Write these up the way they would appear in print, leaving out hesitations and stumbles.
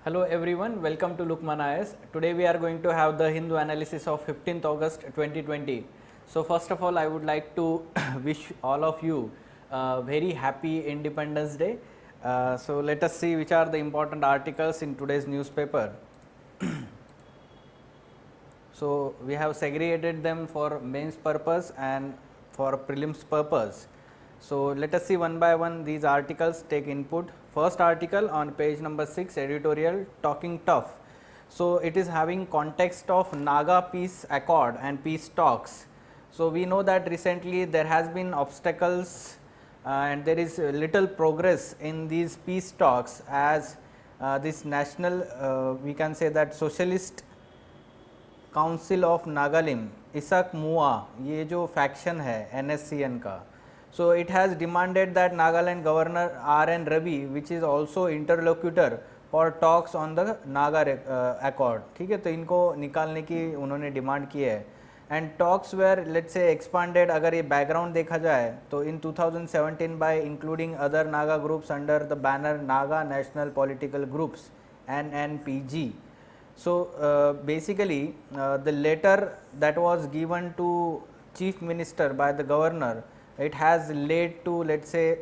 Hello everyone, welcome to Lukman IS. Today we are going to have the Hindu analysis of 15th August 2020. So first of all, I would like to wish all of you a very happy Independence Day. So let us see which are the important articles in today's newspaper. So we have segregated them for mains purpose and for prelims purpose. So let us see one by one these articles, take input. First article on page number 6, editorial, talking tough. So it is having context of Naga peace accord and peace talks. So we know that recently there has been obstacles and there is little progress in these peace talks as this national we can say that socialist council of Nagalim Isak Muivah ये जो faction है NSCN का, so it has demanded that Nagaland governor RN Ravi which is also interlocutor for talks on the Naga accord. ठीक है, तो इनको निकालने की उन्होंने डिमांड की है. And talks were let's say expanded. अगर ये बैकग्राउंड देखा जाए तो in 2017 by including other Naga groups under the banner Naga national political groups NNPG. So basically the letter that was given to chief minister by the governor, it has led to let's say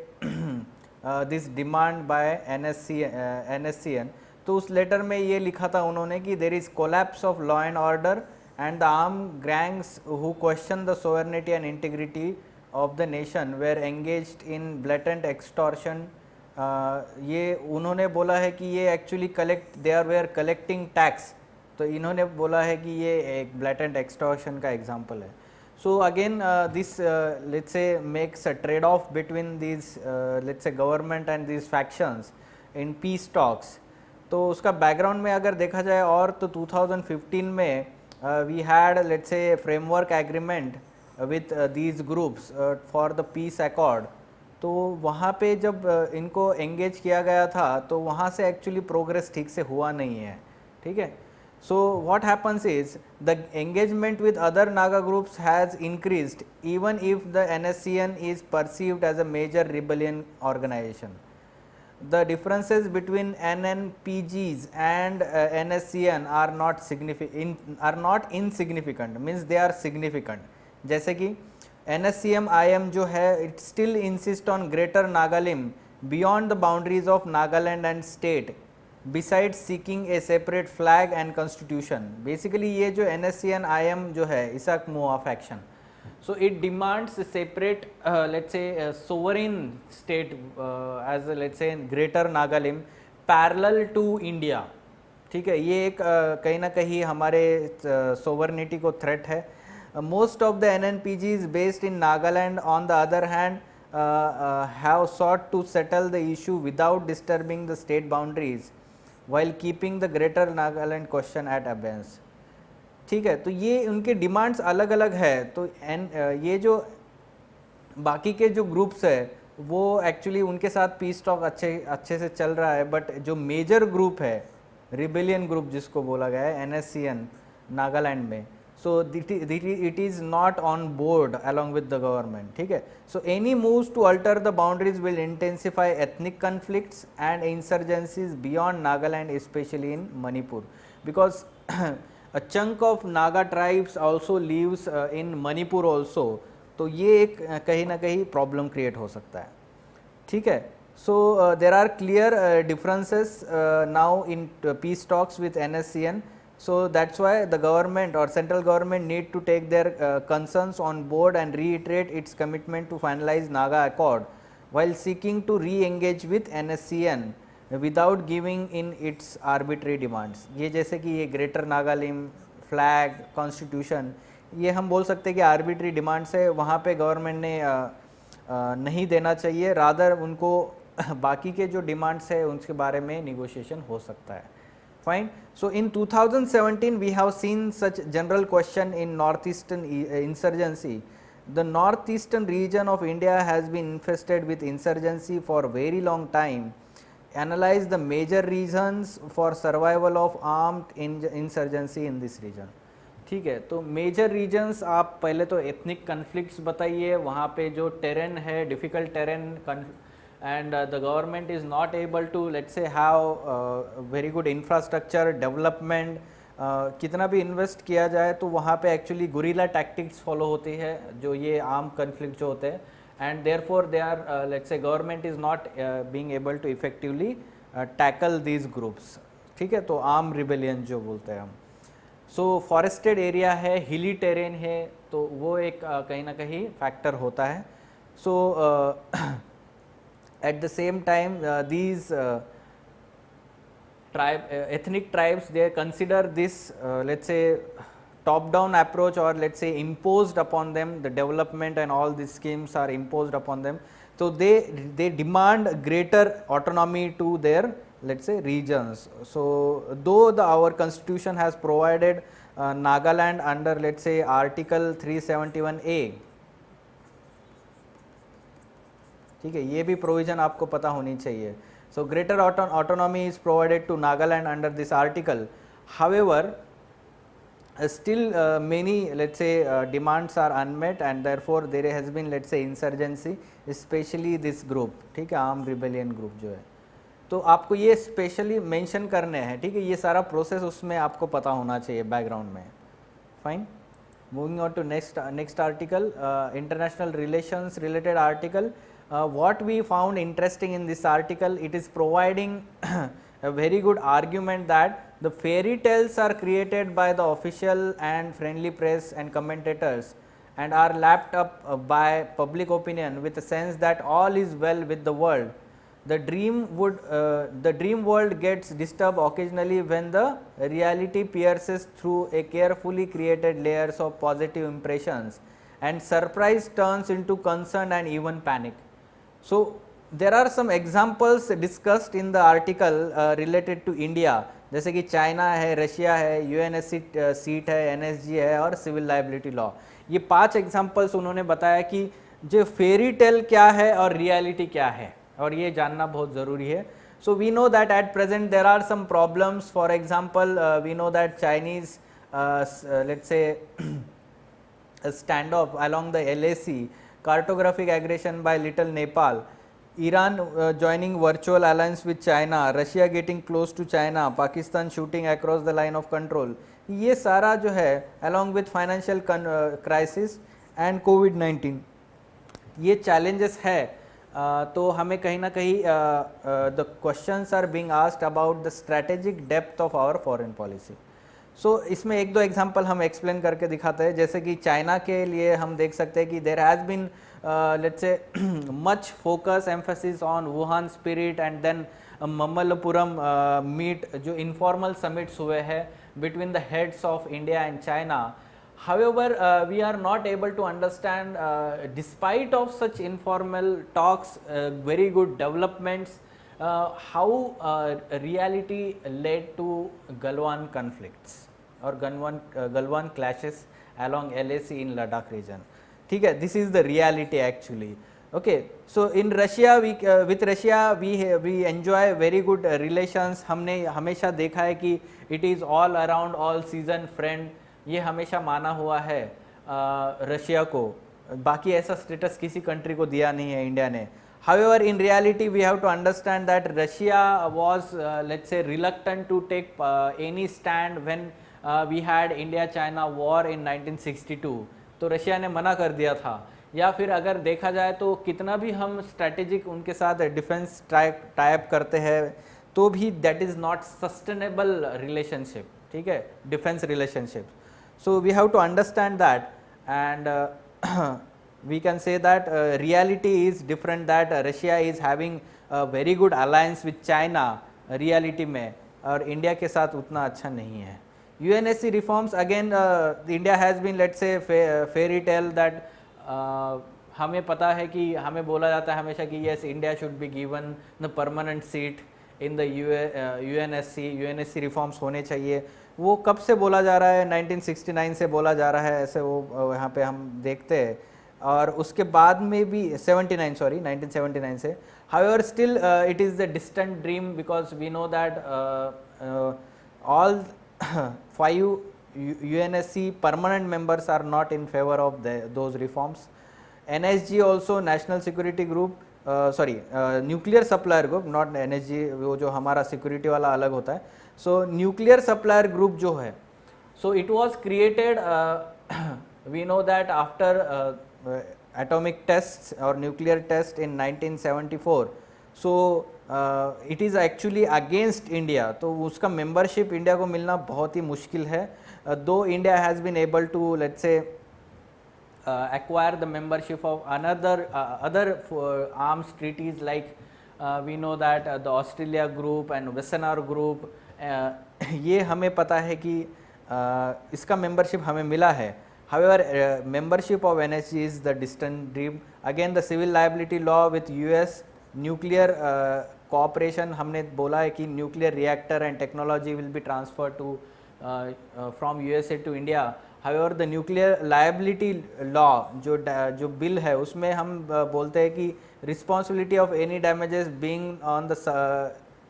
this demand by NSCN. तो उस letter में ये लिखा था उन्होंने कि there is collapse of law and order and the armed gangs who question the sovereignty and integrity of the nation were engaged in blatant extortion. ये उन्होंने बोला है कि ये actually they are were collecting tax. तो इन्होंने बोला है कि ये एक ब्लैटेंट एक्सटॉर्शन का एग्जांपल है. So again this let's say makes a trade off between this let's say government and this factions in peace talks. तो उसका बैकग्राउंड में अगर देखा जाए और तो 2015 में we had let's say framework agreement with these groups for the peace accord. तो वहाँ पे जब इनको एंगेज किया गया था तो वहाँ से एक्चुअली प्रोग्रेस ठीक से हुआ नहीं है. ठीक है, so what happens is the engagement with other Naga groups has increased even if the NSCN is perceived as a major rebellion organisation. The differences between NNPGs and NSCN are not insignificant, means they are significant. जैसे कि NSCM-IM जो है it still insist on greater Nagalim beyond the boundaries of Nagaland and state besides seeking a separate flag and constitution. Basically ये जो NSCN-IM जो है इसक मुआ faction, so it demands a separate let's say sovereign state as let's say greater Nagalim parallel to India. ठीक है, ये एक कहीं ना कहीं हमारे sovereignty को threat है. Most of the NNPGs based in Nagaland on the other hand have sought to settle the issue without disturbing the state boundaries while keeping the greater Nagaland question at abeyance. ठीक है, तो ये उनके demands अलग अलग है. तो ये जो बाकी के जो ग्रुप्स है वो एक्चुअली उनके साथ पीस टॉक अच्छे से चल रहा है. बट जो मेजर ग्रुप है रिबेलियन ग्रुप जिसको बोला गया है NSCN नागालैंड में, so it is not on board along with the government. ठीक है, so any moves to alter the boundaries will intensify ethnic conflicts and insurgencies beyond Nagaland, especially in Manipur, because a chunk of Naga tribes also lives in Manipur also. तो ये एक कहीं ना कहीं problem create हो सकता है. ठीक है, so there are clear differences now in peace talks with NSCN. So that's why the government or central government need to take their concerns on board and reiterate its commitment to finalize Naga Accord while seeking to re-engage with NSCN without giving in its arbitrary demands. ये जैसे कि ये greater Nagalim flag constitution ये हम बोल सकते हैं कि आर्बिट्री डिमांड्स है, वहाँ पे गवर्नमेंट ने नहीं देना चाहिए. रादर उनको बाकी के जो डिमांड्स है उनके बारे में निगोशिएशन हो सकता है. Fine. So in 2017 we have seen such general question in northeastern insurgency. The northeastern region of India has been infested with insurgency for a very long time. Analyze the major reasons for survival of armed insurgency in this region. ठीक है, तो major regions आप पहले तो ethnic conflicts बताइए. वहाँ पे जो टेरेन है difficult terrain and the government is not able to, let's say, have very good infrastructure development, कितना भी इन्वेस्ट किया जाए तो वहाँ पे एक्चुअली गुरिल्ला टैक्टिक्स फॉलो होती है, जो ये आर्म कन्फ्लिक्ट जो होते हैं, and therefore they are, let's say, government is not being able to effectively tackle these groups, ठीक है, तो आर्म रिबेलियन जो बोलते हैं हम। सो फॉरेस्टेड एरिया है, हिली टेरेन है, तो वो एक कहीं ना कहीं फैक्टर होता है। So at the same time these ethnic tribes, they consider this, let's say, top down approach, or let's say imposed upon them, the development and all these schemes are imposed upon them, so they demand greater autonomy to their, let's say, regions. So though our constitution has provided Nagaland under, let's say, article 371A, ठीक है, ये भी provision आपको पता होनी चाहिए। So greater autonomy is provided to Nagaland under this article. However, still many, let's say, demands are unmet, and therefore there has been, let's say, insurgency, especially this group, ठीक है, आर्म रिबेलियन ग्रुप जो है। तो आपको ये specially mention करने हैं, ठीक है, ये सारा प्रोसेस उसमें आपको पता होना चाहिए बैकग्राउंड में। Fine, moving on to next article, international relations related article. What we found interesting in this article, it is providing a very good argument that the fairy tales are created by the official and friendly press and commentators and are lapped up by public opinion with a sense that all is well with the world. The dream world gets disturbed occasionally when the reality pierces through a carefully created layers of positive impressions, and surprise turns into concern and even panic. So there are some examples discussed in the article related to India, जैसे कि China है, Russia है, UNSC seat है, NSG है और civil liability law. ये 5 examples उन्होंने बताया कि जो फेरी टेल क्या है और रियलिटी क्या है, और ये जानना बहुत ज़रूरी है। So we know that at present there are some problems, for example we know that Chinese, let's say, stand off along the LAC, cartographic aggression by Little Nepal, Iran joining virtual alliance with China, Russia getting close to China, Pakistan shooting across the line of control, ये सारा जो है along with financial crisis and COVID-19, ये challenges है। तो हमें कहीं ना कहीं the questions are being asked about the strategic depth of our foreign policy. सो इसमें एक दो एग्जांपल हम एक्सप्लेन करके दिखाते हैं, जैसे कि चाइना के लिए हम देख सकते हैं कि there has been, let's say, much focus emphasis on Wuhan spirit and then Mamallapuram meet, जो इनफॉर्मल समिट्स हुए हैं between the heads of India and China. However, we are not able to understand, despite of such informal talks, very good developments, how reality led to Galwan conflicts or Galwan clashes along LAC in Ladakh region. ठीक है, this is the reality actually. Okay, so in Russia, with Russia we enjoy very good relations. हमने हमेशा देखा है कि it is all around all season friend, ये हमेशा माना हुआ है रशिया को, बाकी ऐसा स्टेटस किसी कंट्री को दिया नहीं है इंडिया ने। However, in reality, we have to understand that Russia was, let's say, reluctant to take any stand when we had India-China war in 1962. तो रशिया ने मना कर दिया था। या फिर अगर देखा जाए तो कितना भी हम स्ट्रैटेजिक उनके साथ डिफेंस टाइप करते हैं, तो भी that is not sustainable relationship, ठीक है, defence relationship. So we have to understand that, and we can say that reality is different, that Russia is having a very good alliance with China reality में, और India के साथ उतना अच्छा नहीं है। UNSC reforms, again India has been, let's say, fairy tale that हमें पता है कि हमें बोला जाता है हमेशा कि yes, India should be given the permanent seat in the UNSC reforms होने चाहिए। वो कब से बोला जा रहा है? 1969 से बोला जा रहा है, ऐसे वो यहाँ पे हम देखते हैं। और उसके बाद में भी 1979 से। However, still it is a distant dream, because we know that all 5 UNSC permanent members are not in favor of those reforms. NSG also, National Security Group, sorry nuclear supplier group, not NSG, वो जो हमारा security वाला अलग होता है. सो nuclear supplier group जो है, so it was created we know that after atomic tests or nuclear test in 1974, so it is actually against India. तो उसका membership इंडिया को मिलना बहुत ही मुश्किल है. Though India has been able to, let's say, acquire the membership of another other arms treaties, like we know that the Australia group and Wassenaar group, ये हमें पता है कि इसका मेंबरशिप हमें मिला है. However, membership of NSG is the distant dream. Again, the civil liability law with US, nuclear cooperation, हमने बोला है कि nuclear reactor and technology will be transferred to from USA to India. However, the nuclear liability law जो bill है उसमें हम बोलते हैं कि responsibility of any damages being on the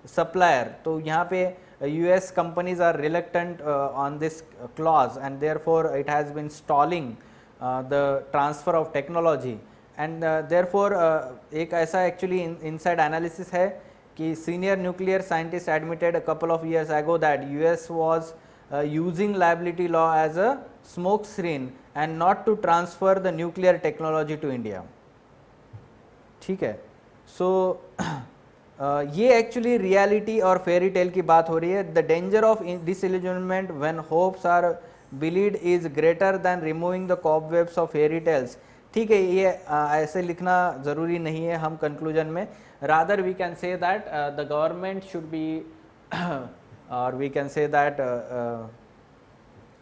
supplier. तो यहाँ पे US companies are reluctant on this clause, and therefore it has been stalling the transfer of technology. And therefore एक ऐसा actually inside analysis है कि senior nuclear scientist admitted a couple of years ago that US was using liability law as a smoke screen and not to transfer the nuclear technology to India. ठीक है. So ये actually reality और fairy tale की बात हो रही है. The danger of disillusionment when hopes are belied is greater than removing the cobwebs of fairy tales. ठीक है, ये ऐसे लिखना ज़रूरी नहीं है हम कंक्लूजन में. Rather we can say that the government should be, और we can say that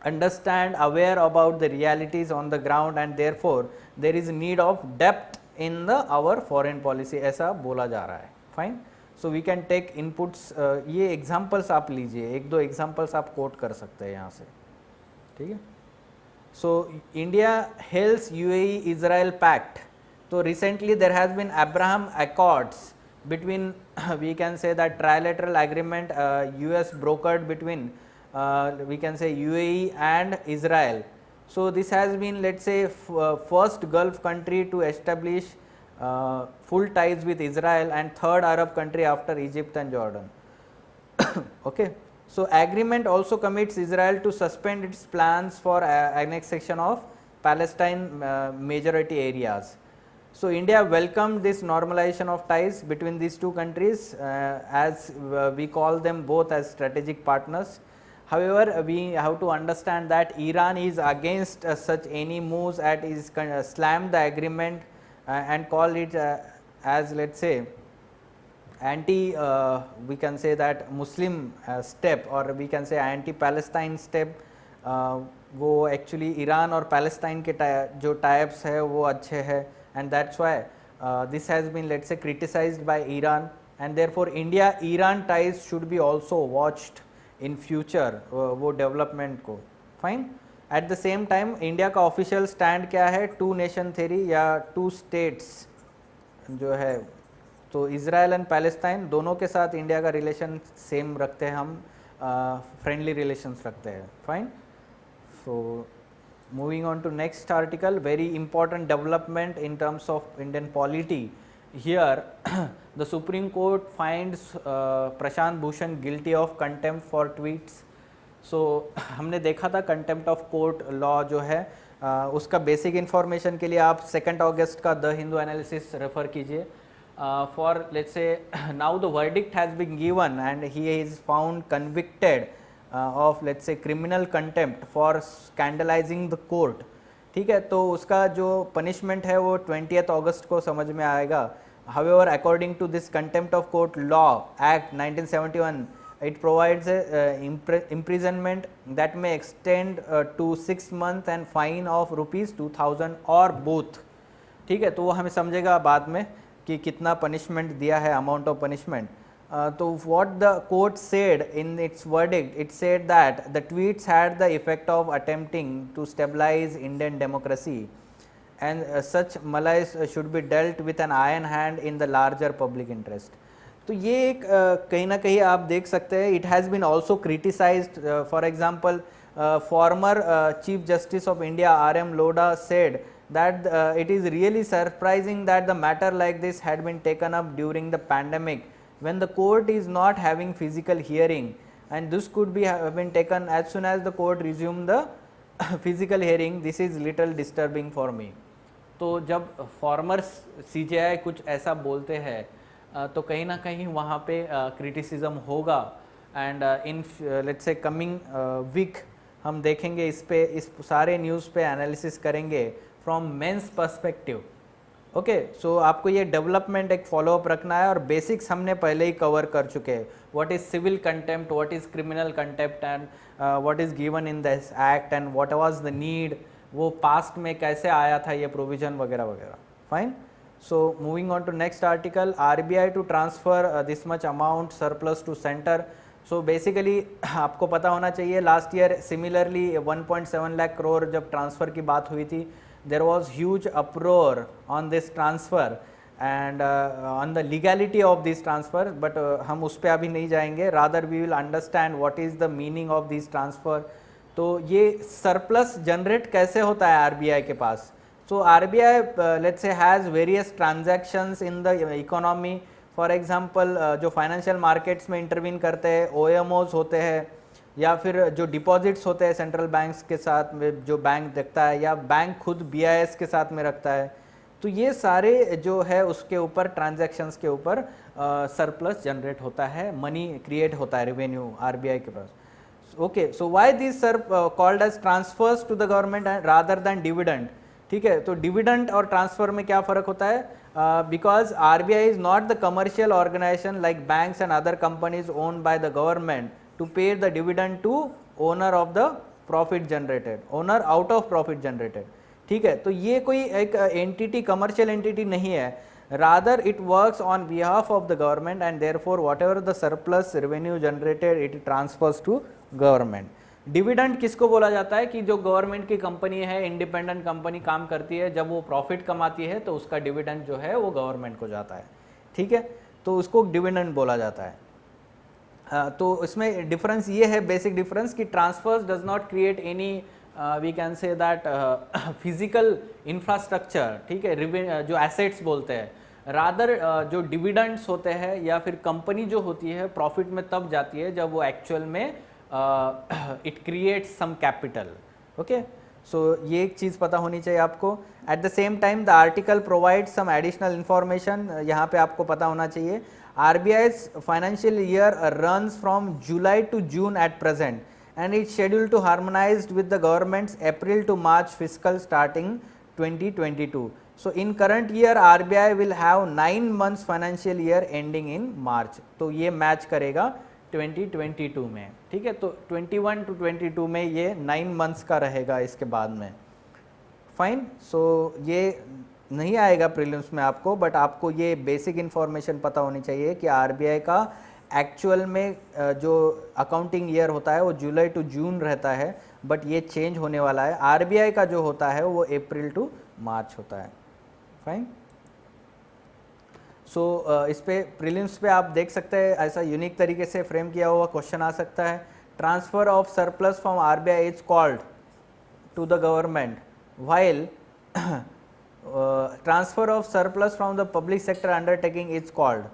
understand, aware about the realities on the ground, and therefore there is need of depth in the our foreign policy, ऐसा बोला जा रहा है. Fine. So we can take inputs. ये examples आप लीजिए, एक दो एग्जांपल्स आप कोट कर सकते हैं यहाँ से. ठीक है. So India hails UAE Israel pact. तो recently there has been Abraham Accords between we can say that trilateral agreement US brokered between we can say UAE and Israel. So this has been, let's say, first Gulf country to establish full ties with Israel and third Arab country after Egypt and Jordan. Okay. So agreement also commits Israel to suspend its plans for annexation of Palestine majority areas. So India welcomed this normalization of ties between these two countries as we call them both as strategic partners. However, we have to understand that Iran is against such any moves that is slammed the agreement and call it as, let's say, anti we can say that Muslim step, or we can say anti Palestine step. वो actually Iran और Palestine के जो types है वो अच्छे हैं, and that's why this has been, let's say, criticized by Iran, and therefore India Iran ties should be also watched in future वो development को. Fine. Eight the same time India का official stand क्या है? To nation theory या to states जो है. तो Israel and Palestine दोनों के साथ इंडिया का रिलेशन सेम रखते हैं हम, फ्रेंडली रिलेशंस रखते हैं. Fine. So moving on to next article, very important development in terms of Indian polity. Here the Supreme Court finds Prashant Bhushan guilty of contempt for tweets. So हमने देखा था contempt of court law जो है उसका basic information के लिए आप 2 अगस्त का द हिंदू एनालिसिस रेफर कीजिए. For, let's say, now the verdict has been given and he is found convicted of, let's say, criminal contempt for scandalizing the court. ठीक है. तो उसका जो पनिशमेंट है वो 20 अगस्त को समझ में आएगा. However, according to this contempt of court law act 1971, it provides imprisonment that may extend to 6 months and fine of ₹2000 or both. ठीक है. तो वो हमें समझेगा बाद में कि कितना पनिशमेंट दिया है, amount of punishment. So what the court said in its verdict, it said that the tweets had the effect of attempting to stabilize Indian democracy, and such malice should be dealt with an iron hand in the larger public interest. तो ये एक कहीं ना कहीं आप देख सकते हैं. It has been also criticized. For example, former Chief Justice of India R.M. Lodha said that it is really surprising that the matter like this had been taken up during the pandemic when the court is not having physical hearing, and this could be have been taken as soon as the court resume the physical hearing. This is little disturbing for me. तो जब farmer CJI कुछ ऐसा बोलते हैं तो कहीं ना कहीं वहाँ पे क्रिटिसिज्म होगा, and in let's say coming week हम देखेंगे इस पे, इस सारे न्यूज़ पे एनालिसिस करेंगे फ्रॉम मेंस पर्सपेक्टिव. ओके, सो आपको ये डेवलपमेंट एक फॉलोअप रखना है, और बेसिक्स हमने पहले ही कवर कर चुके हैं. What is civil contempt, what is criminal contempt, and what is given in this act, and what was the need, वो पास्ट में कैसे आया था ये प्रोविजन वगैरह वगैरह. Fine. So moving on to next article, RBI to transfer this much amount surplus to centre. So basically आपको पता होना चाहिए last year similarly 1.7 lakh crore जब ट्रांसफ़र की बात हुई थी, there was huge uproar on this transfer and on the legality of this transfer, but हम उस पर अभी नहीं जाएंगे. rather we will understand what is the meaning of this transfer. तो ये सरप्लस जनरेट कैसे होता है RBI के पास. so RBI let's say has various transactions in the economy. For example जो फाइनेंशियल मार्केट्स में इंटरवीन करते हैं, OMOs होते हैं, या फिर जो डिपॉजिट्स होते हैं सेंट्रल बैंक्स के साथ में जो बैंक देखता है, या बैंक खुद BIS के साथ में रखता है. तो ये सारे जो है उसके ऊपर ट्रांजैक्शंस के ऊपर सरप्लस जनरेट होता है, मनी क्रिएट होता है, रेवेन्यू RBI के पास. Okay, so why this sir called as transfers to the government rather than dividend. ठीक है, तो डिविडेंड और ट्रांसफर में क्या फ़र्क होता है. Because RBI is not the commercial organisation like banks and other companies owned by the government to pay the dividend to owner of the profit generated, owner out of profit generated. ठीक है, तो ये कोई एक entity, commercial entity नहीं है, rather it works on behalf of the government, and therefore whatever the surplus revenue generated it transfers to government. Dividend किसको बोला जाता है कि जो गवर्नमेंट की कंपनी है, इंडिपेंडेंट कंपनी काम करती है, जब वो प्रॉफिट कमाती है तो उसका डिविडेंड जो है वो गवर्नमेंट को जाता है. ठीक है, तो उसको डिविडेंड बोला जाता है. तो इसमें डिफरेंस ये है, बेसिक डिफरेंस, कि transfers does not create any we can say that physical infrastructure. ठीक है, जो एसेट्स बोलते हैं. रादर जो डिविडेंड्स होते हैं या फिर कंपनी जो होती है प्रॉफिट में तब जाती है जब वो एक्चुअल में it creates some capital. Okay, so ये एक चीज़ पता होनी चाहिए आपको. At the same time the article provide some additional information. यहाँ पे आपको पता होना चाहिए RBI's financial year runs from July to June at present, and it's scheduled to harmonized with the government's April to March fiscal starting 2022. So in current year RBI will have 9 months financial year ending in March. तो ये match करेगा 2022 में. ठीक है, तो 21 to 22 में ये 9 months का रहेगा इसके बाद में. फाइन. सो ये नहीं आएगा प्रीलिम्स में आपको, बट आपको ये बेसिक इन्फॉर्मेशन पता होनी चाहिए कि RBI का एक्चुअल में जो अकाउंटिंग ईयर होता है वो जुलाई टू जून रहता है, बट ये चेंज होने वाला है. RBI का जो होता है वो अप्रैल टू मार्च होता है. फाइन. सो इस पे प्रीलिम्स पे आप देख सकते हैं ऐसा यूनिक तरीके से फ्रेम किया हुआ क्वेश्चन आ सकता है. Transfer of surplus from RBI is called to the government while transfer of surplus from the public sector undertaking is called.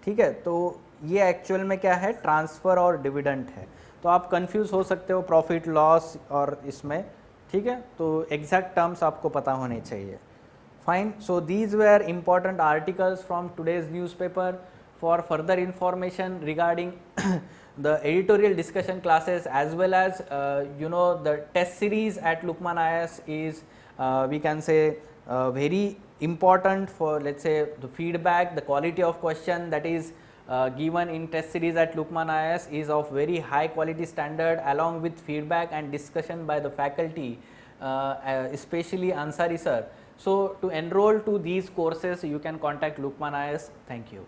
ठीक है, तो ये एक्चुअल में क्या है, ट्रांसफर और डिविडेंड है. तो आप कंफ्यूज हो सकते हो प्रॉफिट लॉस और इसमें. ठीक है, तो एग्जैक्ट टर्म्स आपको पता होने चाहिए. Fine. So these were important articles from today's newspaper. For further information regarding the editorial discussion classes as well as the test series at Lukman IAS is we can say very important for, let's say, the feedback, the quality of question that is given in test series at Lukman IAS is of very high quality standard, along with feedback and discussion by the faculty, especially Ansari sir. So to enroll to these courses you can contact Lukman IAS. Thank you.